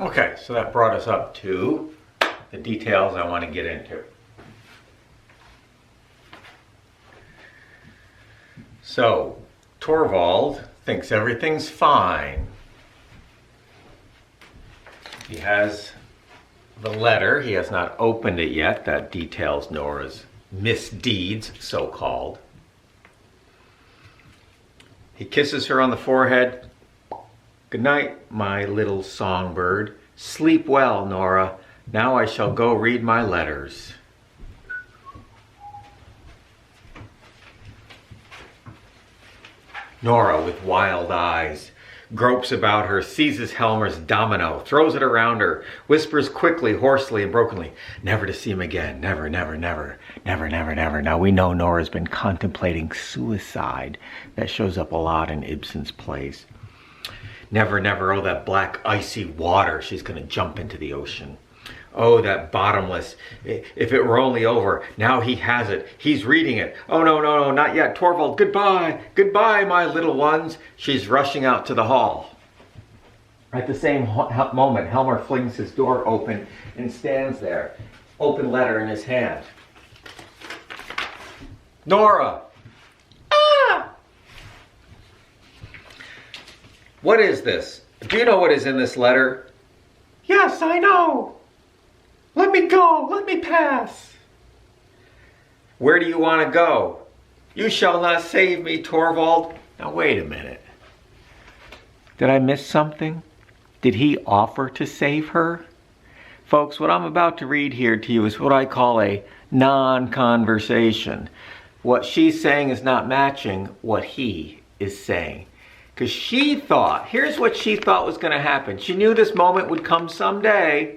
Okay, so that brought us up to the details I want to get into. So, Torvald thinks everything's fine. He has the letter. He has not opened it yet. That details Nora's misdeeds, so-called. He kisses her on the forehead. Good night, my little songbird. Sleep well, Nora. Now I shall go read my letters. Nora, with wild eyes, gropes about her, seizes Helmer's domino, throws it around her, whispers quickly, hoarsely, and brokenly, never to see him again, never, never, never, never, never, never. Now we know Nora's been contemplating suicide. That shows up a lot in Ibsen's plays. Never, never, oh, that black icy water. She's going to jump into the ocean. Oh, that bottomless. If it were only over. Now he has it. He's reading it. Oh, no, no, no, not yet. Torvald, goodbye. Goodbye, my little ones. She's rushing out to the hall. At the same moment, Helmer flings his door open and stands there, open letter in his hand. Nora! Ah! What is this? Do you know what is in this letter? Yes, I know. Let me go. Let me pass. Where do you want to go? You shall not save me, Torvald. Now wait a minute. Did I miss something? Did he offer to save her? Folks, what I'm about to read here to you is what I call a non-conversation. What she's saying is not matching what he is saying. Because she thought, here's what she thought was going to happen. She knew this moment would come someday.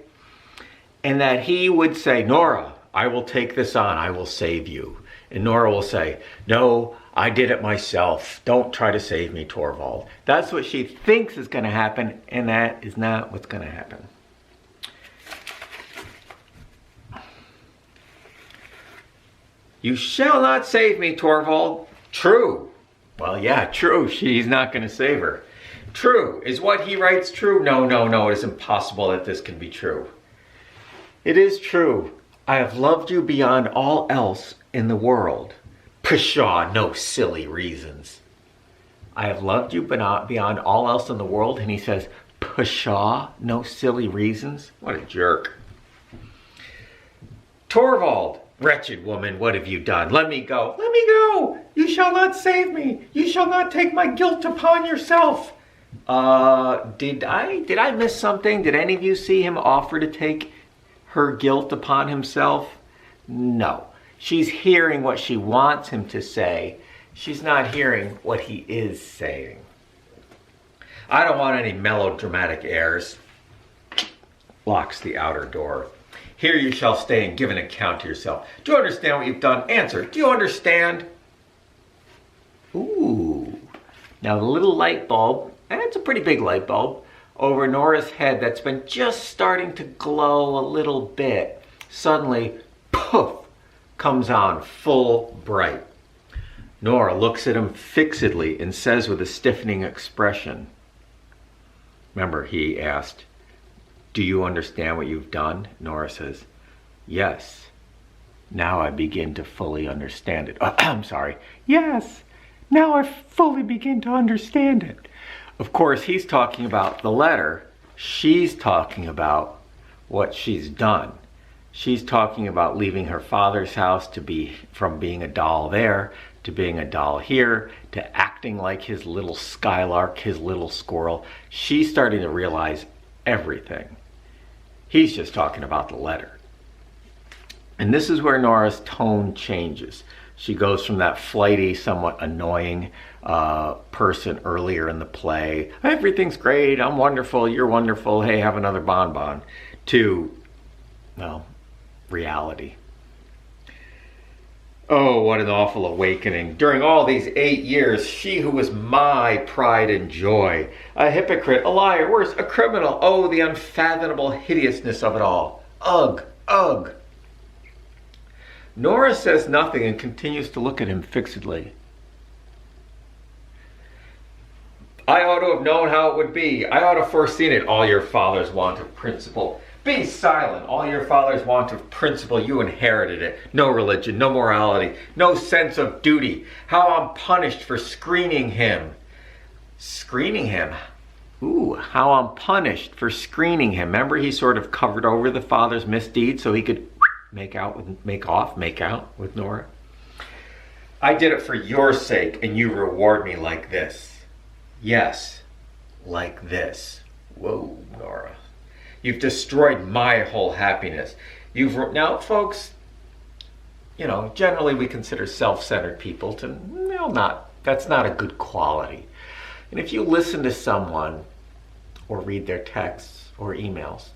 And that he would say, Nora, I will take this on. I will save you. And Nora will say, no, I did it myself. Don't try to save me, Torvald. That's what she thinks is going to happen. And that is not what's going to happen. You shall not save me, Torvald. True. Well, yeah, true. She's not going to save her. True. Is what he writes true? No, no, no. It is impossible that this can be true. It is true. I have loved you beyond all else in the world. Pshaw, no silly reasons. I have loved you beyond all else in the world. And he says, pshaw, no silly reasons. What a jerk. Torvald, wretched woman, what have you done? Let me go. Let me go. You shall not save me. You shall not take my guilt upon yourself. Did I miss something? Did any of you see him offer to take her guilt upon himself? No. She's hearing what she wants him to say. She's not hearing what he is saying. I don't want any melodramatic airs. Locks the outer door. Here you shall stay and give an account to yourself. Do you understand what you've done? Answer. Do you understand? Ooh. Now the little light bulb, and it's a pretty big light bulb, over Nora's head that's been just starting to glow a little bit, suddenly, poof, comes on full bright. Nora looks at him fixedly and says with a stiffening expression, remember, he asked, do you understand what you've done? Nora says, yes. Now I begin to fully understand it. I'm sorry. Yes, now I fully begin to understand it. Of course, he's talking about the letter. She's talking about what she's done. She's talking about leaving her father's house from being a doll there to being a doll here to acting like his little skylark, his little squirrel. She's starting to realize everything. He's just talking about the letter. And this is where Nora's tone changes. She goes from that flighty, somewhat annoying person earlier in the play, everything's great, I'm wonderful, you're wonderful, hey, have another bonbon, to, well, reality. Oh, what an awful awakening. During all these 8 years, she who was my pride and joy, a hypocrite, a liar, worse, a criminal. Oh, the unfathomable hideousness of it all. Ugh, ugh. Nora says nothing and continues to look at him fixedly. I ought to have known how it would be. I ought to have foreseen it. All your fathers want of principle. Be silent. All your fathers want of principle. You inherited it. No religion, no morality, no sense of duty. How I'm punished for screening him. Screening him? Ooh, how I'm punished for screening him. Remember, he sort of covered over the father's misdeeds so he could make out with Nora. I did it for your sake, and you reward me like this. Yes, like this. Whoa, Nora. You've destroyed my whole happiness. Now, folks, generally we consider self-centered people that's not a good quality. And if you listen to someone or read their texts or emails,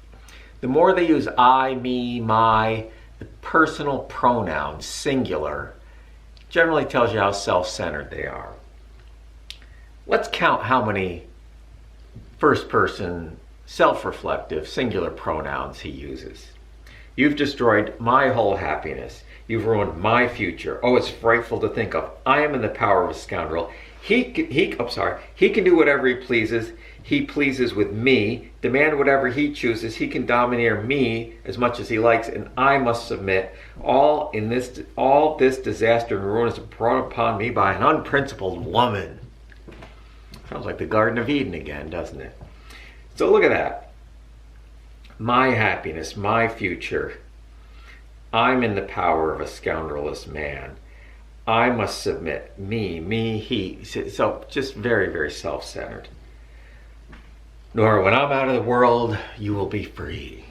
the more they use I, me, my, the personal pronouns, singular, generally tells you how self-centered they are. Let's count how many first-person, self-reflective, singular pronouns he uses. You've destroyed my whole happiness. You've ruined my future. Oh, it's frightful to think of. I am in the power of a scoundrel. He can do whatever he pleases. He pleases with me, demand whatever he chooses. He can domineer me as much as he likes, and I must submit. All this disaster and ruin is brought upon me by an unprincipled woman. Sounds like the Garden of Eden again, doesn't it? So look at that. My happiness, my future. I'm in the power of a scoundrelous man. I must submit. Me, he. So just very, very self-centered. Nora, when I'm out of the world, you will be free.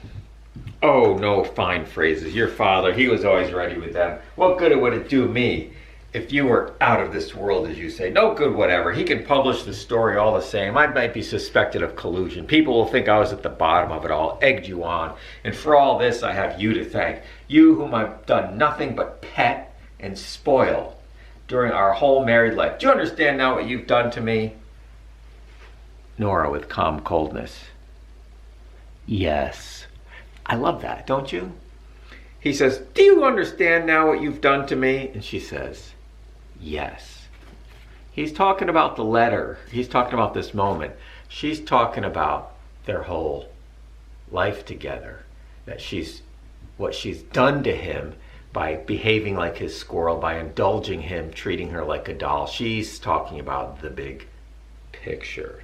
Oh, no fine phrases. Your father, he was always ready with them. What good would it do me if you were out of this world, as you say? No good whatever. He can publish the story all the same. I might be suspected of collusion. People will think I was at the bottom of it all, egged you on. And for all this, I have you to thank. You whom I've done nothing but pet and spoil during our whole married life. Do you understand now what you've done to me? Nora with calm coldness. Yes. I love that, don't you? He says, do you understand now what you've done to me? And she says, yes. He's talking about the letter. He's talking about this moment. She's talking about their whole life together. That what she's done to him by behaving like his squirrel, by indulging him, treating her like a doll. She's talking about the big picture.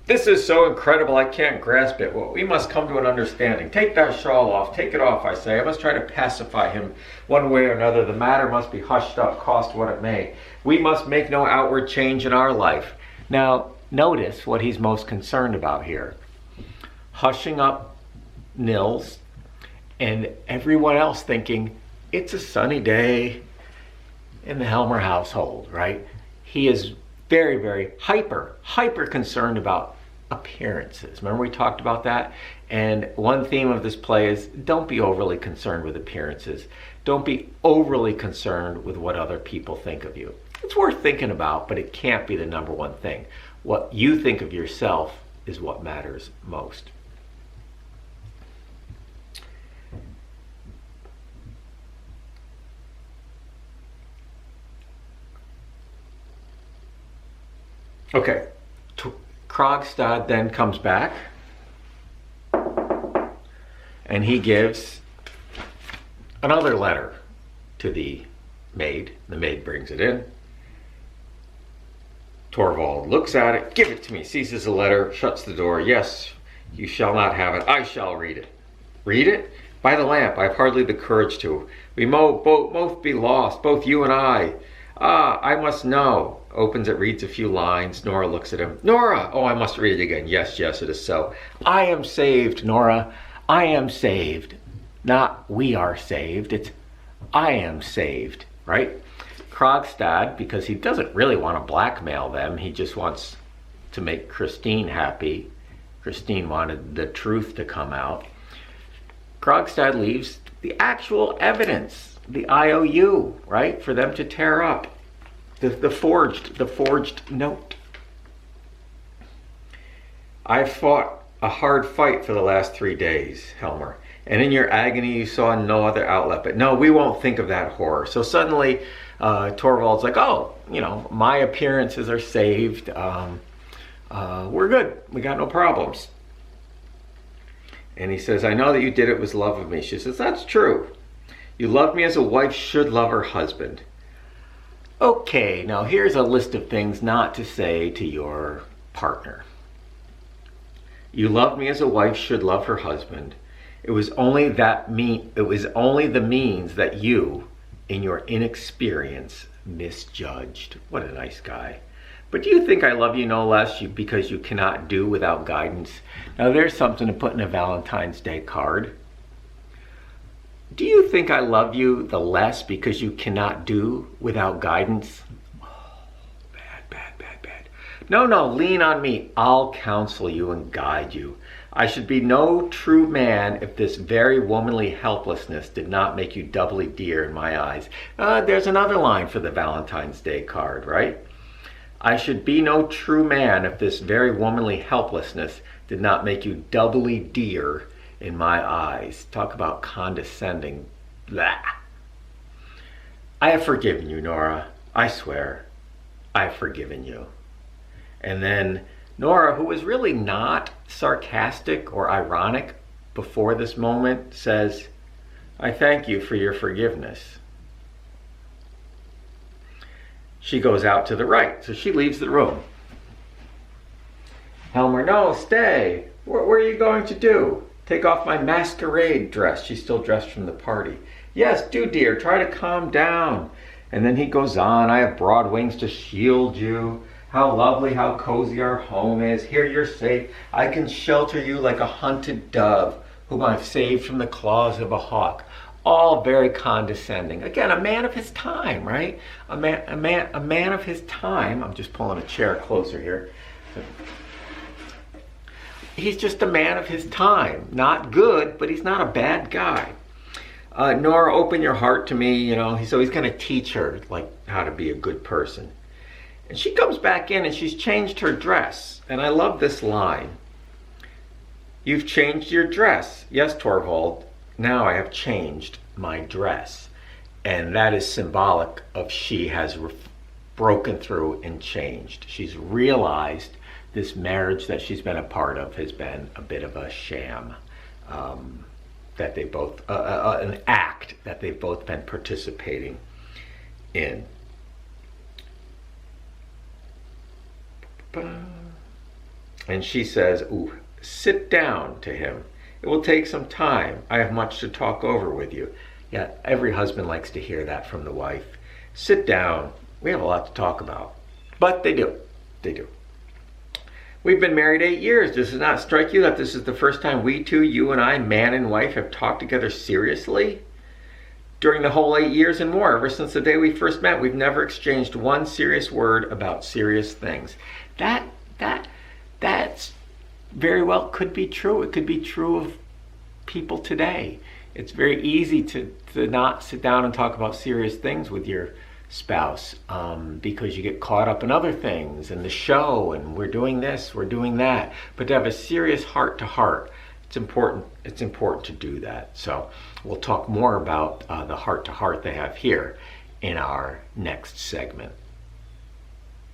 This is so incredible, I can't grasp it. Well, we must come to an understanding. Take that shawl off. Take it off, I say. I must try to pacify him one way or another. The matter must be hushed up, cost what it may. We must make no outward change in our life. Now, notice what he's most concerned about here. Hushing up Nils and everyone else thinking, it's a sunny day in the Helmer household, right? He is very, very hyper concerned about appearances. Remember we talked about that? And one theme of this play is don't be overly concerned with appearances. Don't be overly concerned with what other people think of you. It's worth thinking about, but it can't be the number one thing. What you think of yourself is what matters most. Okay, Krogstad then comes back and he gives another letter to the maid. The maid brings it in. Torvald looks at it, give it to me, seizes the letter, shuts the door. Yes, you shall not have it. I shall read it. Read it? By the lamp, I have hardly the courage to. We both be lost, both you and I. Ah, I must know. Opens it, reads a few lines. Nora looks at him. Nora! Oh, I must read it again. Yes, it is so. I am saved, Nora. I am saved. Not we are saved. It's I am saved, right? Krogstad, because he doesn't really want to blackmail them. He just wants to make Christine happy. Christine wanted the truth to come out. Krogstad leaves the actual evidence, the IOU, right, for them to tear up. The forged note. I've fought a hard fight for the last 3 days, Helmer. and in your agony you saw no other outlet. But no, we won't think of that horror. So suddenly Torvald's like, oh, my appearances are saved. We're good. We got no problems. And he says, I know that you did it with love of me. She says, that's true. You love me as a wife should love her husband. Okay, now here's a list of things not to say to your partner. You love me as a wife should love her husband. It was only the means that you, in your inexperience, misjudged. What a nice guy. But do you think I love you no less because you cannot do without guidance? Now there's something to put in a Valentine's Day card. Do you think I love you the less because you cannot do without guidance? Oh, bad, bad, bad, bad. No, lean on me. I'll counsel you and guide you. I should be no true man if this very womanly helplessness did not make you doubly dear in my eyes. There's another line for the Valentine's Day card, right? I should be no true man if this very womanly helplessness did not make you doubly dear in my eyes. Talk about condescending. Blah. I have forgiven you, Nora. I swear, I've forgiven you. And then Nora, who was really not sarcastic or ironic before this moment, says, I thank you for your forgiveness. She goes out to the right, so she leaves the room. Helmer, no, stay. What are you going to do? Take off my masquerade dress. She's still dressed from the party. Yes, do, dear. Try to calm down. And then he goes on, I have broad wings to shield you. How lovely, how cozy our home is. Here you're safe. I can shelter you like a hunted dove, whom I've saved from the claws of a hawk. All very condescending. Again, a man of his time, right? A man of his time. I'm just pulling a chair closer here. He's just a man of his time. Not good, but he's not a bad guy. Nora, open your heart to me. So he's going to teach her like how to be a good person. And she comes back in and she's changed her dress. And I love this line. You've changed your dress. Yes, Torvald. Now I have changed my dress. And that is symbolic of she has broken through and changed. She's realized this marriage that she's been a part of has been a bit of a sham. That they both, an act that they've both been participating in. And she says, ooh, sit down to him. It will take some time. I have much to talk over with you. Yeah, every husband likes to hear that from the wife. Sit down. We have a lot to talk about. But they do. They do. We've been married 8 years. Does it not strike you that this is the first time we two, you and I, man and wife, have talked together seriously? During the whole 8 years and more, ever since the day we first met, we've never exchanged one serious word about serious things. That's very well could be true. It could be true of people today. It's very easy to not sit down and talk about serious things with your spouse because you get caught up in other things and the show and we're doing this, we're doing that. But to have a serious heart to heart, it's important to do that. So we'll talk more about the heart to heart they have here in our next segment.